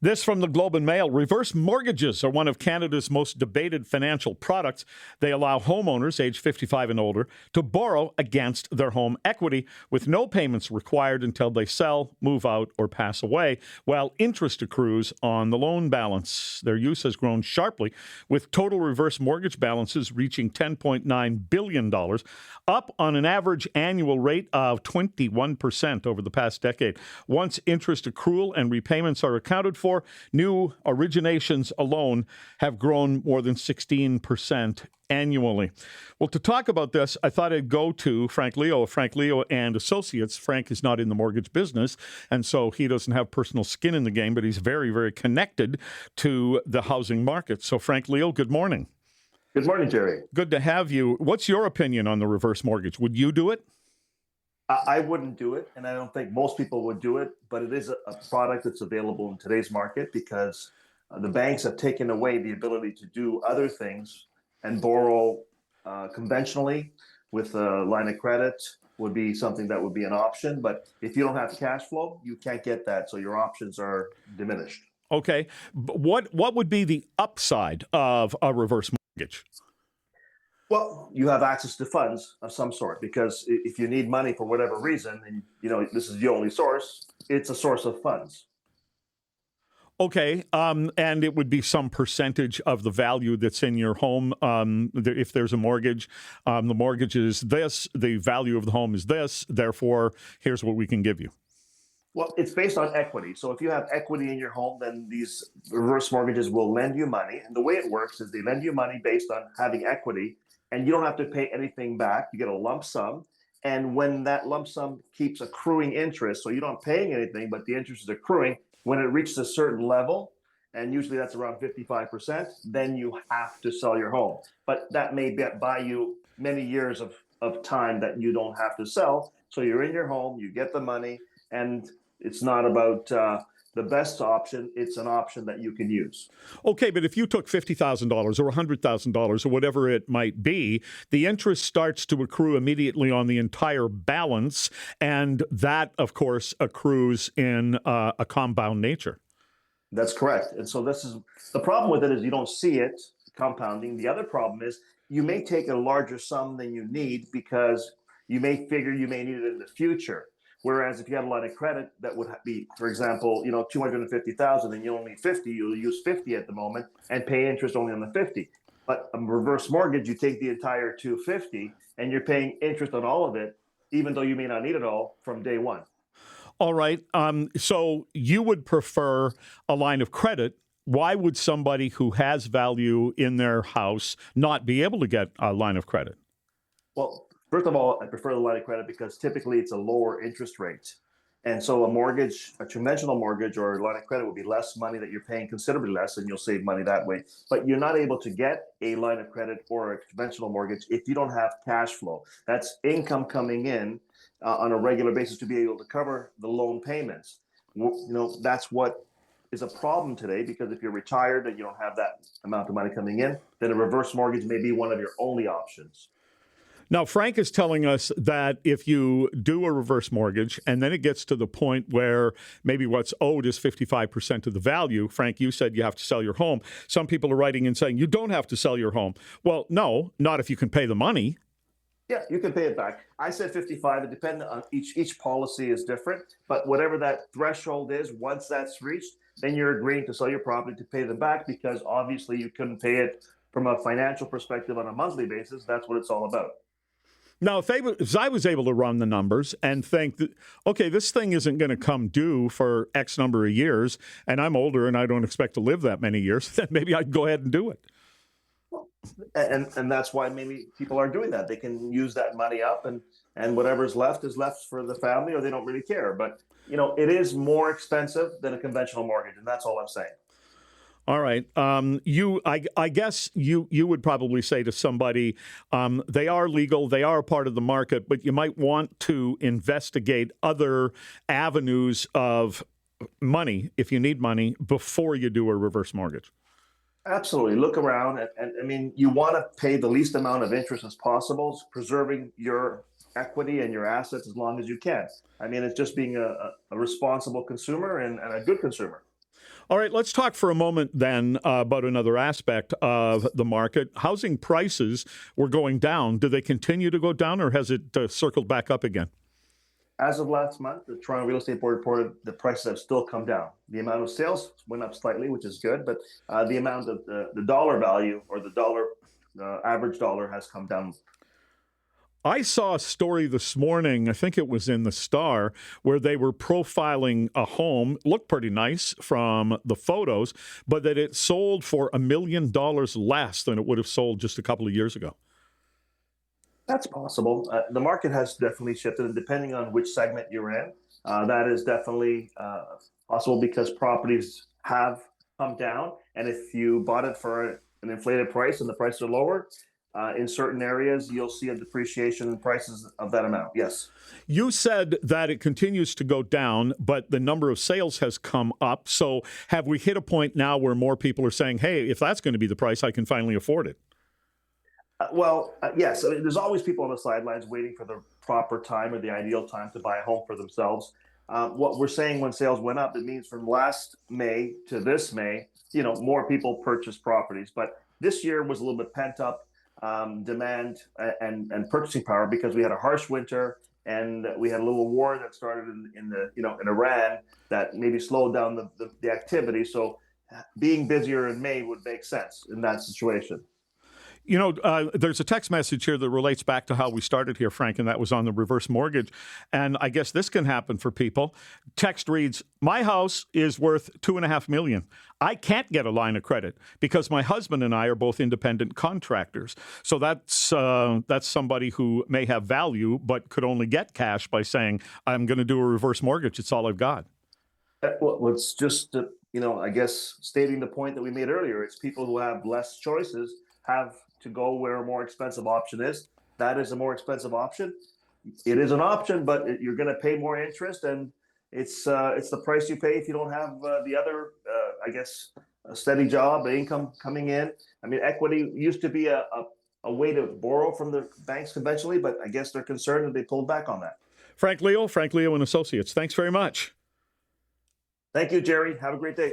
This from the Globe and Mail. Reverse mortgages are one of Canada's most debated financial products. They allow homeowners aged 55 and older to borrow against their home equity with no payments required until they sell, move out, or pass away, while interest accrues on the loan balance. Their use has grown sharply, with total reverse mortgage balances reaching $10.9 billion, up on an average annual rate of 21% over the past decade. Once interest accrual and repayments are accounted for, new originations alone have grown more than 16% annually. Well, to talk about this, I thought I'd go to Frank Leo of Frank Leo and Associates. Frank is not in the mortgage business, and so he doesn't have personal skin in the game, but he's very, very connected to the housing market. So, Frank Leo, good morning. Good morning, Jerry. Good to have you. What's your opinion on the reverse mortgage? Would you do it? I wouldn't do it, and I don't think most people would do it, but it is a product that's available in today's market because the banks have taken away the ability to do other things and borrow conventionally with a line of credit would be something that would be an option. But if you don't have cash flow, you can't get that, so your options are diminished. Okay. What would be the upside of a reverse mortgage? Well, you have access to funds of some sort because if you need money for whatever reason, and this is the only source, it's a source of funds. Okay, and it would be some percentage of the value that's in your home. If there's a mortgage, the mortgage is this, the value of the home is this, therefore, here's what we can give you. Well, it's based on equity. So if you have equity in your home, then these reverse mortgages will lend you money. And the way it works is they lend you money based on having equity, and you don't have to pay anything back. You get a lump sum. And when that lump sum keeps accruing interest, so you're not paying anything, but the interest is accruing, when it reaches a certain level, and usually that's around 55%, then you have to sell your home. But that may buy you many years of time that you don't have to sell. So you're in your home, you get the money, and it's not about the best option, it's an option that you can use. Okay, but if you took $50,000 or $100,000 or whatever it might be, the interest starts to accrue immediately on the entire balance, and that, of course, accrues in a compound nature. That's correct. And so this is the problem with it is you don't see it compounding. The other problem is you may take a larger sum than you need because you may figure you may need it in the future. Whereas if you had a line of credit that would be, for example, $250,000 and you only need 50, you'll use 50 at the moment and pay interest only on the 50. But a reverse mortgage, you take the entire 250 and you're paying interest on all of it, even though you may not need it all from day one. All right. So you would prefer a line of credit. Why would somebody who has value in their house not be able to get a line of credit? Well, first of all, I prefer the line of credit because typically it's a lower interest rate. And so a mortgage, a conventional mortgage or a line of credit would be less money that you're paying, considerably less, and you'll save money that way. But you're not able to get a line of credit or a conventional mortgage if you don't have cash flow. That's income coming in on a regular basis to be able to cover the loan payments. That's what is a problem today, because if you're retired and you don't have that amount of money coming in, then a reverse mortgage may be one of your only options. Now, Frank is telling us that if you do a reverse mortgage and then it gets to the point where maybe what's owed is 55% of the value, Frank, you said you have to sell your home. Some people are writing in saying you don't have to sell your home. Well, no, not if you can pay the money. Yeah, you can pay it back. I said 55. It depends on each policy is different, but whatever that threshold is, once that's reached, then you're agreeing to sell your property to pay them back, because obviously you couldn't pay it from a financial perspective on a monthly basis. That's what it's all about. Now, if I was able to run the numbers and think that, okay, this thing isn't going to come due for X number of years, and I'm older and I don't expect to live that many years, then maybe I'd go ahead and do it. And that's why maybe people are doing that. They can use that money up, and whatever's left is left for the family, or they don't really care. But, it is more expensive than a conventional mortgage, and that's all I'm saying. All right. I guess you would probably say to somebody, they are legal, they are a part of the market, but you might want to investigate other avenues of money, if you need money, before you do a reverse mortgage. Absolutely. Look around. And I mean, you want to pay the least amount of interest as possible, preserving your equity and your assets as long as you can. I mean, it's just being a responsible consumer and a good consumer. All right, let's talk for a moment then about another aspect of the market. Housing prices were going down. Do they continue to go down, or has it circled back up again? As of last month, the Toronto Real Estate Board reported the prices have still come down. The amount of sales went up slightly, which is good, but the amount of the dollar value or the dollar average dollar has come down. I saw a story this morning, I think it was in the Star, where they were profiling a home, looked pretty nice from the photos, but that it sold for $1 million less than it would have sold just a couple of years ago. That's possible. The market has definitely shifted, and depending on which segment you're in, that is definitely possible because properties have come down. And if you bought it for an inflated price and the prices are lower, in certain areas, you'll see a depreciation in prices of that amount. Yes. You said that it continues to go down, but the number of sales has come up. So have we hit a point now where more people are saying, hey, if that's going to be the price, I can finally afford it? Yes. I mean, there's always people on the sidelines waiting for the proper time or the ideal time to buy a home for themselves. What we're saying when sales went up, it means from last May to this May, more people purchased properties. But this year was a little bit pent up demand and purchasing power because we had a harsh winter and we had a little war that started in Iran that maybe slowed down the activity. So being busier in May would make sense in that situation. There's a text message here that relates back to how we started here, Frank, and that was on the reverse mortgage. And I guess this can happen for people. Text reads, my house is worth $2.5 million. I can't get a line of credit because my husband and I are both independent contractors. So that's somebody who may have value, but could only get cash by saying, I'm going to do a reverse mortgage. It's all I've got. Well, it's just, I guess stating the point that we made earlier, it's people who have less choices have to go where a more expensive option is. That is a more expensive option. It is an option, but you're going to pay more interest, and it's the price you pay if you don't have the other, I guess, a steady job, income coming in. I mean, equity used to be a way to borrow from the banks conventionally, but I guess they're concerned that they pulled back on that. Frank Leo and Associates, thanks very much. Thank you, Jerry. Have a great day.